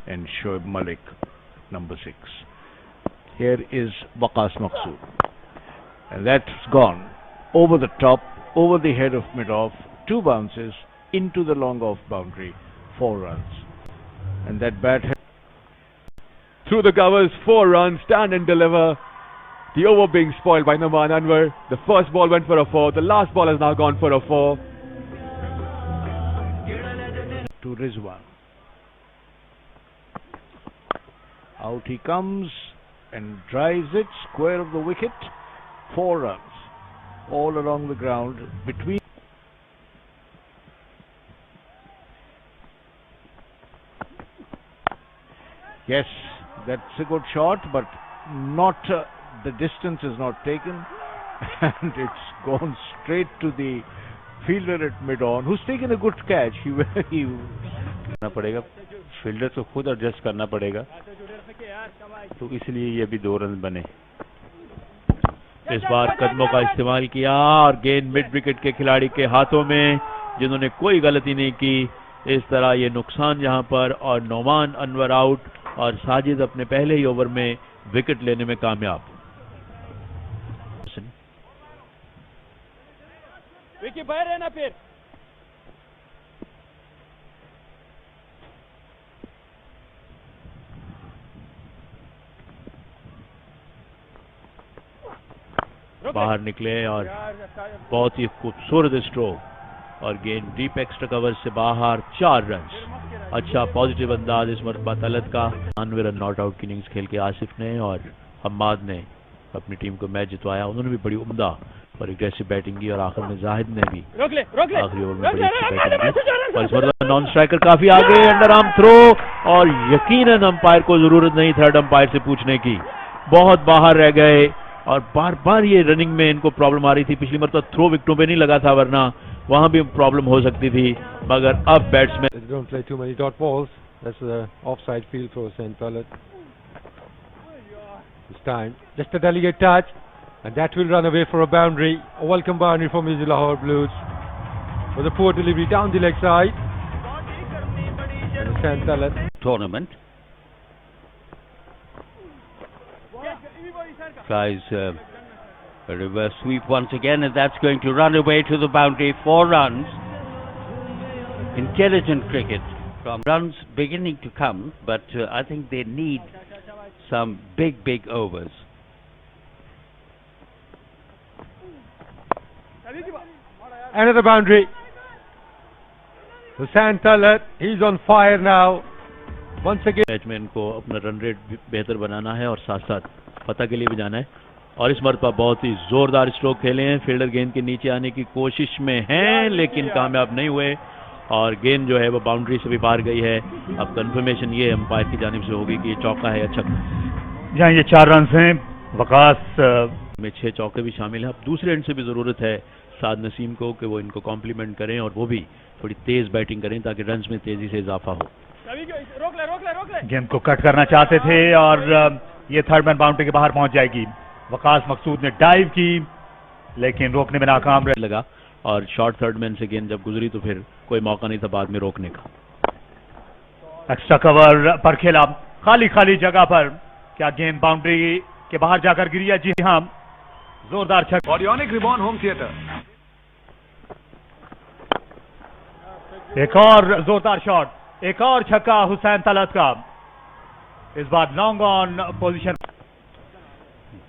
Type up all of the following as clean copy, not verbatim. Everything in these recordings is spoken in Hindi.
and Shoaib Malik, number 6. Here is Waqas Maqsood, and that's gone over the top, over the head of mid-off, 2 bounces into the long off boundary, 4 runs. And that bat through the covers, 4 runs, stand and deliver. The over being spoiled by Nouman Anwar. The first ball went for a 4, the last ball has now gone for a 4. To Rizwan. Out he comes and drives it square of the wicket. 4 runs all along the ground between. Yes, that's a good shot, but not the distance is not taken, and it's gone straight to the fielder at mid-on, who's taken a good catch. He करना पड़ेगा, फील्डर को खुद एडजस्ट करना पड़ेगा, तो इसलिए ये भी 2 रन बने। इस बार कदमों का इस्तेमाल किया और गेंद मिड विकेट के खिलाड़ी के हाथों में, जिन्होंने कोई गलती नहीं की। इस तरह ये नुकसान यहां पर, और नौमान अनवर आउट, और साजिद अपने पहले ही ओवर में विकेट लेने में कामयाब। विकेट बाहर है ना फिर। बाहर निकले और बहुत ही खूबसूरत स्ट्रोक, और गेंद डीप एक्स्ट्रा कवर से बाहर, 4 रन। अच्छा पॉजिटिव अंदाज इस मरतबा तलत का। 99 रन नॉट आउट की इनिंग्स खेल के आसिफ ने और हम्माद ने अपनी टीम को मैच जितवाया। उन्होंने भी बड़ी उम्दा और एग्रेसिव बैटिंग की, और आखिर में जाहिद ने भी आखिरी ओवर में बड़ी अच्छी बैटिंग की। और इस मरतबा नॉन स्ट्राइकर काफी आगे, अंडर आर्म थ्रो, और यकीनन अंपायर को जरूरत नहीं थर्ड अंपायर से पूछने की, बहुत बाहर रह गए, और बार बार ये रनिंग में इनको प्रॉब्लम आ रही थी। पिछली मरतबा थ्रो विकेटों पे नहीं लगा था, वरना वहां भी प्रॉब्लम हो सकती थी, मगर अब batsman Don't play too many dot balls. That's the offside field for St. Talat. This time, just a delicate touch, and that will run away for a boundary. A welcome boundary for Middle Lahore Blues. With a poor delivery down the leg side. And St. Talat tournament. Tries a reverse sweep once again, and that's going to run away to the boundary. 4 runs. Intelligent cricket from runs beginning to come, but I think they need some big overs. another boundary. So St. Talat, he's on fire now. Once again. Batsman को अपना रन रेट बेहतर बनाना है और साथ साथ फतह के लिए भी जाना है, और इस मरतबा बहुत ही जोरदार स्ट्रोक खेले हैं। फील्डर गेंद के नीचे आने की कोशिश में हैं, लेकिन कामयाब नहीं हुए, और गेंद जो है वो बाउंड्री से भी पार गई है। अब कंफर्मेशन ये अंपायर की जानिब से होगी कि ये चौका है या छक्का। जहाँ ये 4 रन हैं, वकास में 6 चौके भी शामिल हैं। अब दूसरे एंड से भी जरूरत है साद नसीम को कि वो इनको कॉम्प्लीमेंट करें और वो भी थोड़ी तेज बैटिंग करें ताकि रन्स में तेजी से इजाफा हो। गेंद को कट करना चाहते थे और ये थर्ड मैन बाउंड्री के बाहर पहुंच जाएगी। वकास मकसूद ने डाइव की लेकिन रोकने में नाकाम लगा, और शॉर्ट थर्ड मैन से गेंद जब गुजरी तो फिर कोई मौका नहीं था बाद में रोकने का। एक्स्ट्रा कवर पर खेला खाली जगह पर, क्या गेंद बाउंड्री के बाहर जाकर गिरी है? जी हाँ, जोरदार छक्का। Audionic ribbon home theatre. एक और जोरदार शॉट, एक और छक्का हुसैन तलत का, इस बार लॉन्ग ऑन पोजीशन।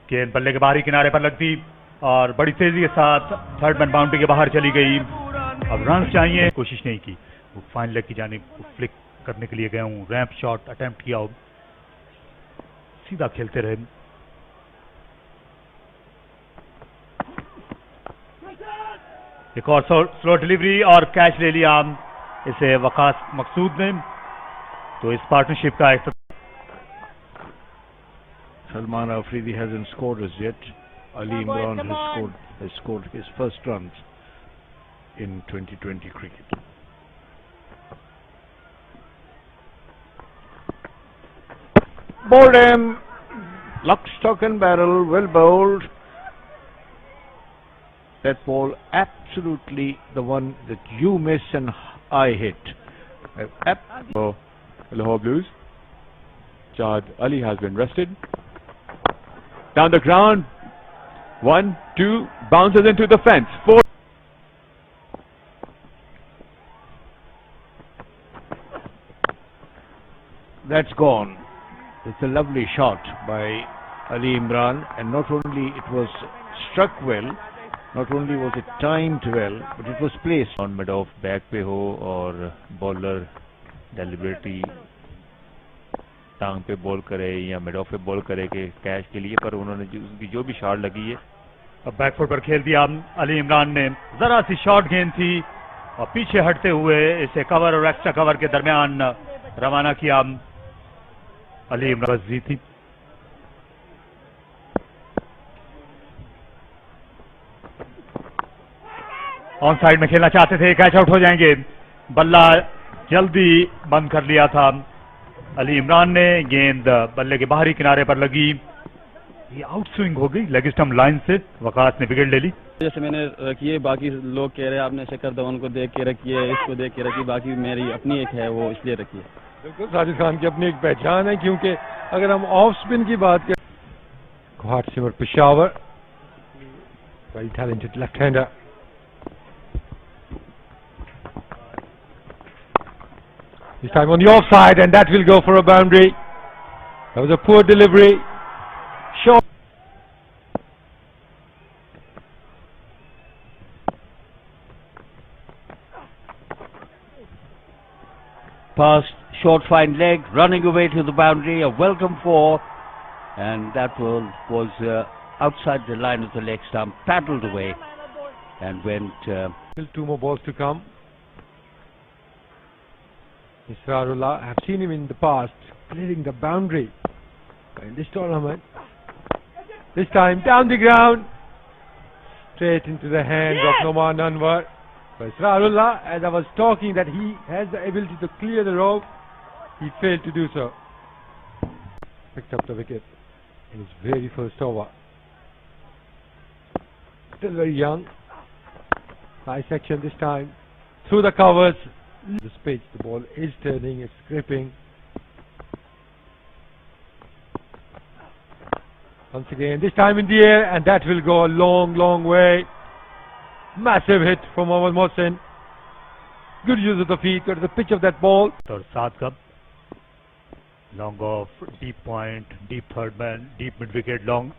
गेंद बल्ले के बाहरी किनारे पर लगती और बड़ी तेजी के साथ थर्ड मैन बाउंड्री के बाहर चली गई। अब रन चाहिए, कोशिश नहीं की, वो फाइन लेग की जानिब फ्लिक करने के लिए गए हूं, रैंप शॉट अटेम्प्ट किया, सीधा खेलते रहे। एक और स्लो डिलीवरी और कैच ले लिया इसे वकास मकसूद ने। तो इस पार्टनरशिप का एक Salman Afridi hasn't scored as yet. Ali Imran has scored his first runs in 2020 cricket. Bowled him, lock, stock and barrel, well bowled. That ball absolutely the one that you miss and I hit. Lahore Blues. Chad Ali has been rested. Down the ground. 1, 2, bounces into the fence. 4. That's gone. It's a lovely shot by Ali Imran, and not only it was struck well, not only was it timed well, but it was placed on mid-off back पे हो और bowler deliberately टांग पे बॉल करे या मिड-ऑफ पे बॉल करे के कैच के लिए, पर उन्होंने उनकी जो भी शॉट लगी है अब बैकफुट पर खेल दिया अली इमरान ने। जरा सी शॉर्ट गेंद थी और पीछे हटते हुए इसे कवर और एक्स्ट्रा कवर के दरमियान रवाना किया अली इमरान जी थी। ऑन साइड में खेलना चाहते थे, कैच आउट हो जाएंगे। बल्ला जल्दी बंद कर लिया था अली इमरान ने। गेंद बल्ले के बाहरी किनारे पर लगी, ये आउट स्विंग हो गई लेग स्टंप लाइन से। वकास ने विकेट ले ली। जैसे मैंने रखी है, बाकी लोग कह रहे हैं आपने शिखर धवन को देख के रखी है, इसको देख के रखी, बाकी मेरी अपनी एक है वो इसलिए रखी है। बिल्कुल साजिद खान की अपनी एक पहचान है, क्योंकि अगर हम ऑफ स्पिन की बात करें, घाट सिमर Peshawar, very talented left hander, this time on the offside, and that will go for a boundary. That was a poor delivery. Short. past short fine leg, running away to the boundary, a welcome four, and that was outside the line of the leg stump, paddled away and went. Still 2 more balls to come. Israrullah, I have seen him in the past clearing the boundary in this tournament. This time down the ground, straight into the hands of Noman Anwar. But Israrullah, as I was talking that he has the ability to clear the rope, he failed to do so. Picked up the wicket in his very first over. Still very young. Nice action this time. Through the covers. The pitch, the ball is turning, it's gripping. Once again, this time in the air, and that will go a long, long way. Massive hit from Mohammad Mohsin. Good use of the feet, got the pitch of that ball. और 7 cup long off, deep point, deep third man, deep mid wicket long.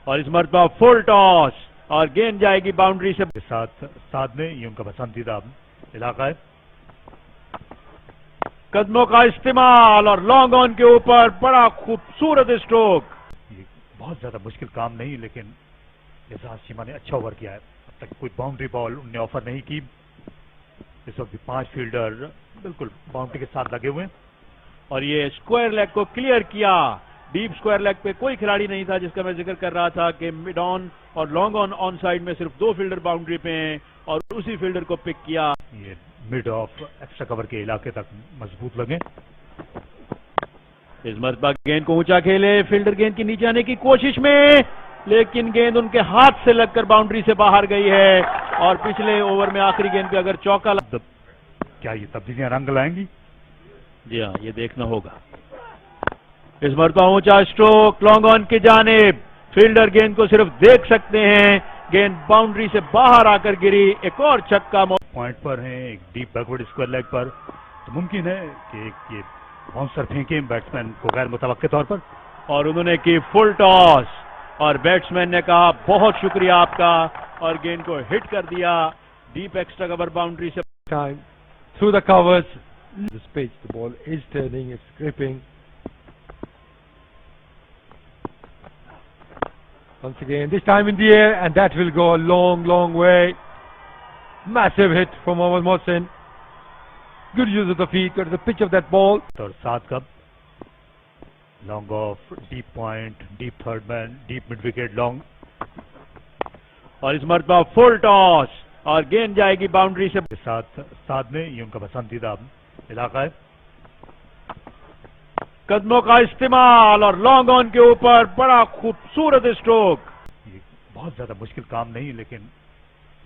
और इस मरतबा फुल टॉस और गेंद जाएगी बाउंड्री से। साथ साथ में ये उनका पसंदीदा इलाका है। कदमों का इस्तेमाल और लॉन्ग ऑन के ऊपर बड़ा खूबसूरत स्ट्रोक। ये बहुत ज्यादा मुश्किल काम नहीं, लेकिन एजाज चीमा ने अच्छा ओवर किया है। अब तक कोई बाउंड्री बॉल उनने ऑफर नहीं की। इस वक्त भी 5 फील्डर बिल्कुल बाउंड्री के साथ लगे हुए हैं। और ये स्क्वायर लेग को क्लियर किया। डीप स्क्वायर लेग पे कोई खिलाड़ी नहीं था, जिसका मैं जिक्र कर रहा था कि मिड ऑन और लॉन्ग ऑन साइड में सिर्फ 2 फील्डर बाउंड्री पे हैं और उसी फील्डर को पिक किया। ये मिड ऑफ एक्स्ट्रा कवर के इलाके तक मजबूत लगे। इस मरतबा गेंद को ऊंचा खेले, फील्डर गेंद के नीचे आने की कोशिश में, लेकिन गेंद उनके हाथ से लगकर बाउंड्री से बाहर गई है। और पिछले ओवर में आखिरी गेंद पे अगर चौका क्या ये तब्दीलियां रंग लाएंगी? जी हाँ, ये देखना होगा। इस मरतबा ऊंचा स्ट्रोक लॉन्ग ऑन की जानिब, फील्डर गेंद को सिर्फ देख सकते हैं, गेंद बाउंड्री से बाहर आकर गिरी। एक और छक्का पॉइंट पर हैं, एक डीप बैकवर्ड स्क्वायर लेग पर, तो मुमकिन है कि एक ये बाउंसर फेंके बैट्समैन को गैर मुतवक्के तौर पर। और उन्होंने की फुल टॉस और बैट्समैन ने कहा बहुत शुक्रिया आपका, और गेंद को हिट कर दिया डीप एक्स्ट्रा कवर बाउंड्री से। Time through the covers. This pitch, the ball is turning, it's gripping. Once again, this time in the air, and that will go a long, long way. Massive hit from Mohammad Mohsin. Good use of the feet, got the pitch of that ball. और 7 cup long off, deep point, deep third man, deep mid wicket long. और इस मरतबा फुल टॉस और गेंद जाएगी बाउंड्री से। साथ में ये उनका पसंदीदा इलाका है। कदमों का इस्तेमाल और लॉन्ग ऑन के ऊपर बड़ा खूबसूरत स्ट्रोक। ये बहुत ज्यादा मुश्किल काम नहीं, लेकिन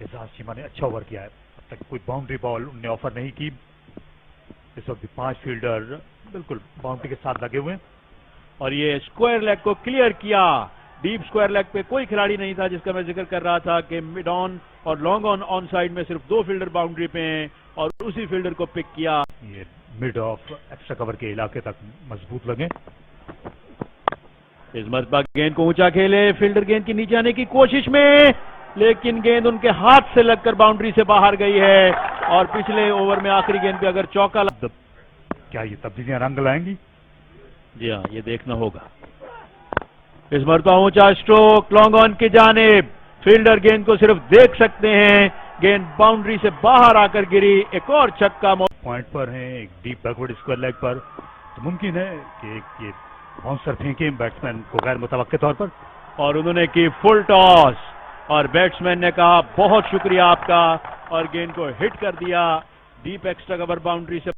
एजाज चीमा ने अच्छा ओवर किया है। अब तक कोई बाउंड्री बॉल उनने ऑफर नहीं की। इस वक्त 5 फील्डर बिल्कुल बाउंड्री के साथ लगे हुए हैं। और ये स्क्वायर लेग को क्लियर किया। डीप स्क्वायर लेग पे कोई खिलाड़ी नहीं था, जिसका मैं जिक्र कर रहा था कि मिड ऑन और लॉन्ग ऑन साइड में सिर्फ 2 फील्डर बाउंड्री पे हैं और उसी फील्डर को पिक किया। ये मिड ऑफ एक्स्ट्रा कवर के इलाके तक मजबूत लगे। इस मरतबा गेंद को ऊंचा खेले, फील्डर गेंद के नीचे आने की कोशिश में, लेकिन गेंद उनके हाथ से लगकर बाउंड्री से बाहर गई है। और पिछले ओवर में आखिरी गेंद पे अगर चौका क्या ये तब्दीलियां रंग लाएंगी? जी हाँ, ये देखना होगा। इस मरतबा ऊंचा स्ट्रोक लॉन्ग ऑन की जानिब, फील्डर गेंद को सिर्फ देख सकते हैं, गेंद बाउंड्री से बाहर आकर गिरी। एक और छक्का पॉइंट पर हैं, एक डीप बैकवर्ड स्क्वायर लेग पर, तो मुमकिन है कि ये बाउंसर फेंके बैट्समैन को गैर मुतवक्के तौर पर, और उन्होंने की फुल टॉस और बैट्समैन ने कहा बहुत शुक्रिया आपका, और गेंद को हिट कर दिया डीप एक्स्ट्रा कवर बाउंड्री से।